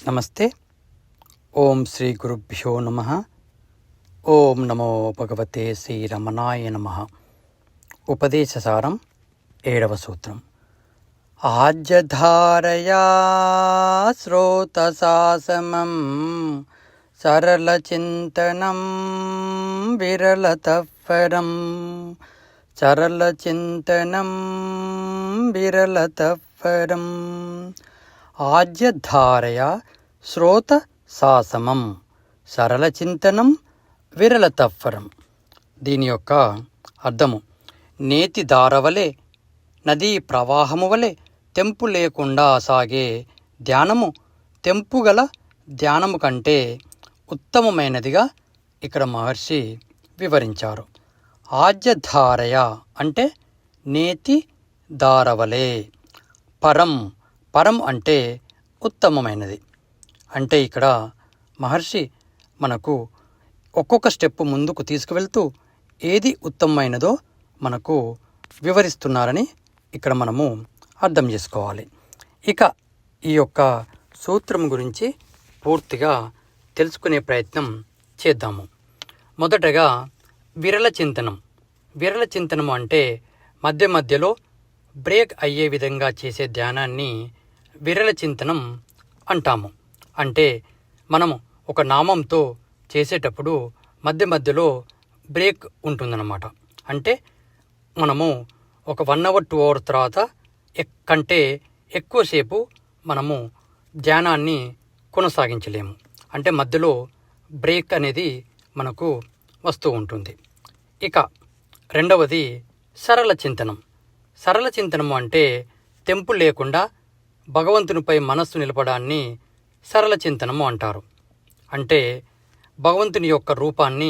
నమస్తే. ఓం శ్రీ గురుభ్యో నమః. ఓం నమో భగవతే శ్రీరమణాయ నమః. ఉపదేశసారం 7వ సూత్రం. ఆజ్యధారయా శ్రోతసాసమం సరళచింతనం విరళతఃపరం. సరళచింతనం విరళతఃపరం. ఆజ్యధారయా శ్రోత సాసమం సరళచింతనం విరళతఃపరం. దీని యొక్క అర్థము, నేతి దారవలే నదీ ప్రవాహము వలె తెంపు లేకుండా సాగే ధ్యానము తెంపుగల ధ్యానము కంటే ఉత్తమమైనదిగా ఇక్కడ మహర్షి వివరించారు. ఆజ్యధారయ అంటే నేతి దారవలే, పరం పరం అంటే ఉత్తమమైనది. అంటే ఇక్కడ మహర్షి మనకు ఒక్కొక్క స్టెప్ ముందుకు తీసుకువెళ్తూ ఏది ఉత్తమమైనదో మనకు వివరిస్తున్నారని ఇక్కడ మనము అర్థం చేసుకోవాలి. ఇక ఈ యొక్క సూత్రం గురించి పూర్తిగా తెలుసుకునే ప్రయత్నం చేద్దాము. మొదటగా విరళ చింతనం. విరళ చింతనం అంటే మధ్య మధ్యలో బ్రేక్ అయ్యే విధంగా చేసే ధ్యానాన్ని విరళ చింతనం అంటాము. అంటే మనము ఒక నామంతో చేసేటప్పుడు మధ్య మధ్యలో బ్రేక్ ఉంటుందన్నమాట. అంటే మనము ఒక 1 hour 2 hour తర్వాత కంటే ఎక్కువసేపు మనము ధ్యానాన్ని కొనసాగించలేము. అంటే మధ్యలో బ్రేక్ అనేది మనకు వస్తూ ఉంటుంది. ఇక రెండవది సరళ చింతనం. సరళ చింతనం అంటే తెంపు లేకుండా భగవంతునిపై మనస్సు నిలపడాన్ని సరళ చింతనము అంటారు. అంటే భగవంతుని యొక్క రూపాన్ని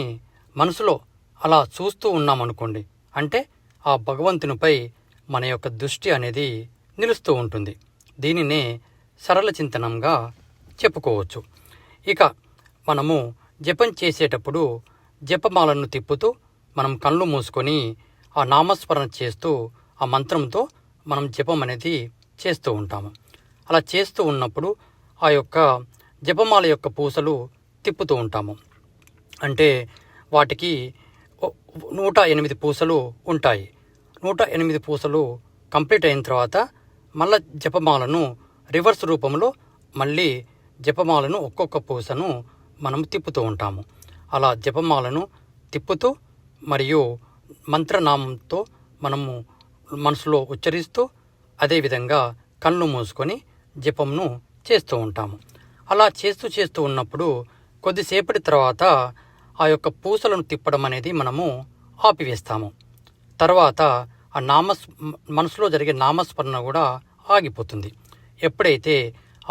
మనసులో అలా చూస్తూ ఉన్నామనుకోండి, అంటే ఆ భగవంతునిపై మన యొక్క దృష్టి అనేది నిలుస్తూ ఉంటుంది. దీనినే సరళ చింతనంగా చెప్పుకోవచ్చు. ఇక మనము జపం చేసేటప్పుడు జపమాలను తిప్పుతూ మనం కళ్ళు మూసుకొని ఆ నామస్మరణ చేస్తూ ఆ మంత్రంతో మనం జపం అనేది చేస్తూ ఉంటాము. అలా చేస్తూ ఉన్నప్పుడు ఆ యొక్క జపమాల యొక్క పూసలు తిప్పుతూ ఉంటాము. అంటే వాటికి 108 పూసలు ఉంటాయి. 108 పూసలు కంప్లీట్ అయిన తర్వాత మళ్ళా జపమాలను రివర్స్ రూపంలో మళ్ళీ జపమాలను ఒక్కొక్క పూసను మనం తిప్పుతూ ఉంటాము. అలా జపమాలను తిప్పుతూ మరియు మంత్రనామంతో మనము మనసులో ఉచ్చరిస్తూ అదేవిధంగా కళ్ళు మూసుకొని జపంను చేస్తూ ఉంటాము. అలా చేస్తూ ఉన్నప్పుడు కొద్దిసేపటి తర్వాత ఆ యొక్క పూసలను తిప్పడం అనేది మనము ఆపివేస్తాము. తర్వాత ఆ మనసులో జరిగే నామస్మరణ కూడా ఆగిపోతుంది. ఎప్పుడైతే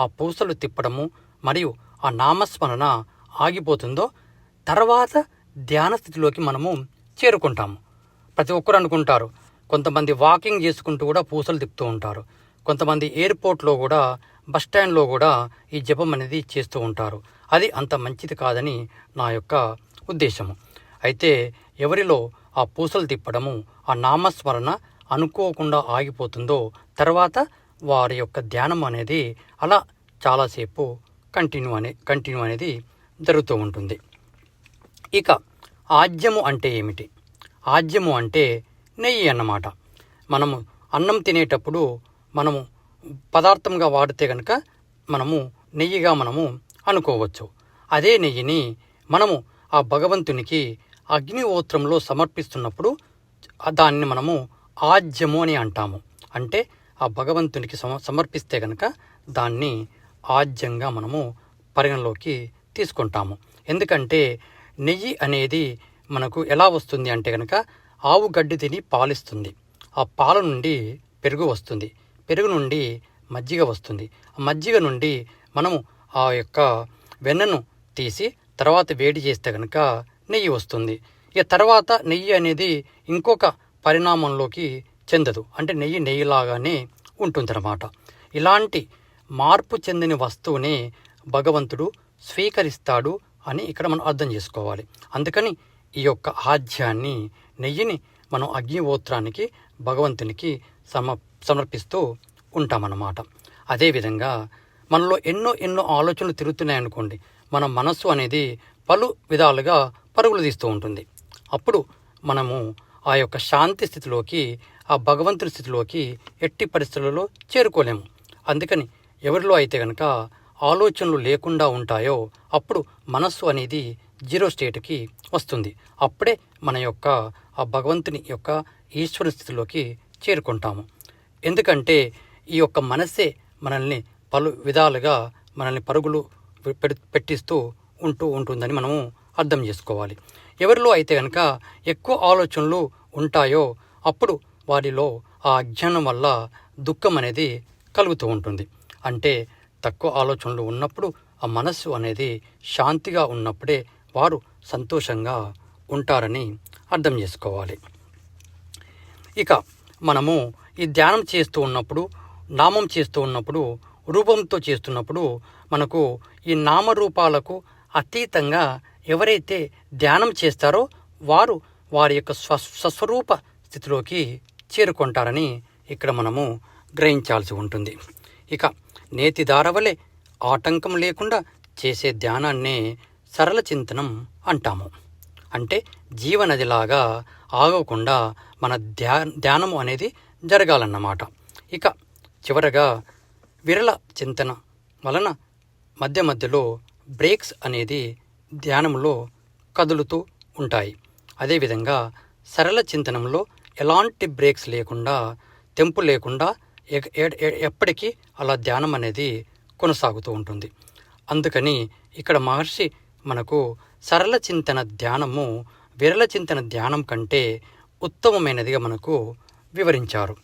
ఆ పూసలు తిప్పడము మరియు ఆ నామస్మరణ ఆగిపోతుందో తర్వాత ధ్యాన స్థితిలోకి మనము చేరుకుంటాము. ప్రతి ఒక్కరు అనుకుంటారు, కొంతమంది వాకింగ్ చేసుకుంటూ కూడా పూసలు తిప్పుతూ ఉంటారు. కొంతమంది ఎయిర్పోర్ట్లో కూడా బస్ స్టాండ్లో కూడా ఈ జపం అనేది చేస్తూ ఉంటారు. అది అంత మంచిది కాదని నా యొక్క ఉద్దేశము. అయితే ఎవరిలో ఆ పూసలు తిప్పడము ఆ నామస్మరణ అనుకోకుండా ఆగిపోతుందో తర్వాత వారి యొక్క ధ్యానం అనేది అలా చాలాసేపు కంటిన్యూ అనేది జరుగుతూ ఉంటుంది. ఇక ఆజ్యము అంటే ఏమిటి? ఆజ్యము అంటే నెయ్యి అన్నమాట. మనము అన్నం తినేటప్పుడు మనము పదార్థంగా వాడితే కనుక మనము నెయ్యిగా మనము అనుకోవచ్చు. అదే నెయ్యిని మనము ఆ భగవంతునికి అగ్నిహోత్రంలో సమర్పిస్తున్నప్పుడు దాన్ని మనము ఆజ్యము అని అంటాము. అంటే ఆ భగవంతునికి సమర్పిస్తే కనుక దాన్ని ఆజ్యంగా మనము పరిగణలోకి తీసుకుంటాము. ఎందుకంటే నెయ్యి అనేది మనకు ఎలా వస్తుంది అంటే కనుక ఆవు గడ్డి తిని పాలిస్తుంది. ఆ పాల నుండి పెరుగు వస్తుంది. పెరుగు నుండి మజ్జిగ వస్తుంది. ఆ మజ్జిగ నుండి మనము ఆ యొక్క వెన్నను తీసి తర్వాత వేడి చేస్తే కనుక నెయ్యి వస్తుంది. ఇక తర్వాత నెయ్యి అనేది ఇంకొక పరిణామంలోకి చెందదు. అంటే నెయ్యిలాగానే ఉంటుందన్నమాట. ఇలాంటి మార్పు చెందిన వస్తువునే భగవంతుడు స్వీకరిస్తాడు అని ఇక్కడ మనం అర్థం చేసుకోవాలి. అందుకని ఈ యొక్క ఆజ్యాన్ని నెయ్యిని మనం అగ్నిహోత్రానికి భగవంతునికి సమర్పిస్తూ ఉంటామన్నమాట. అదేవిధంగా మనలో ఎన్నో ఆలోచనలు తిరుగుతున్నాయనుకోండి, మన మనస్సు అనేది పలు విధాలుగా పరుగులు తీస్తూ ఉంటుంది. అప్పుడు మనము ఆ యొక్క శాంతి స్థితిలోకి, ఆ భగవంతుని స్థితిలోకి ఎట్టి పరిస్థితులలో చేరుకోలేము. అందుకని ఎవరిలో అయితే కనుక ఆలోచనలు లేకుండా ఉంటాయో అప్పుడు మనస్సు అనేది జీరో స్టేట్కి వస్తుంది. అప్పుడే మన యొక్క ఆ భగవంతుని యొక్క ఈశ్వర స్థితిలోకి చేరుకుంటాము. ఎందుకంటే ఈ యొక్క మనస్సే మనల్ని పలు విధాలుగా మనల్ని పరుగులు పెట్టిస్తూ ఉంటుందని మనము అర్థం చేసుకోవాలి. ఎవరిలో అయితే కనుక ఎక్కువ ఆలోచనలు ఉంటాయో అప్పుడు వారిలో ఆ అజ్ఞానం వల్ల దుఃఖం అనేది కలుగుతూ ఉంటుంది. అంటే తక్కువ ఆలోచనలు ఉన్నప్పుడు ఆ మనస్సు అనేది శాంతిగా ఉన్నప్పుడే వారు సంతోషంగా ఉంటారని అర్థం చేసుకోవాలి. ఇక మనము ఈ ధ్యానం చేస్తూ ఉన్నప్పుడు, నామం చేస్తూ ఉన్నప్పుడు, రూపంతో చేస్తున్నప్పుడు మనకు ఈ నామరూపాలకు అతీతంగా ఎవరైతే ధ్యానం చేస్తారో వారు వారి యొక్క స్వస్వరూప స్థితిలోకి చేరుకుంటారని ఇక్కడ మనము గ్రహించాల్సి ఉంటుంది. ఇక నేతి దారవలే ఆటంకం లేకుండా చేసే ధ్యానాన్నే సరళ చింతనం అంటాము. అంటే జీవనదిలాగా ఆగకుండా మన ధ్యానము అనేది జరగాలన్నమాట. ఇక చివరగా విరళ చింతన వలన మధ్య మధ్యలో బ్రేక్స్ అనేది ధ్యానంలో కదులుతూ ఉంటాయి. అదేవిధంగా సరళ చింతనంలో ఎలాంటి బ్రేక్స్ లేకుండా, తెంపు లేకుండా ఎప్పటికీ అలా ధ్యానం అనేది కొనసాగుతూ ఉంటుంది. అందుకని ఇక్కడ మహర్షి మనకు సరళ చింతన ధ్యానము విరళ చింతన ధ్యానం కంటే ఉత్తమమైనదిగా మనకు వివరించారు.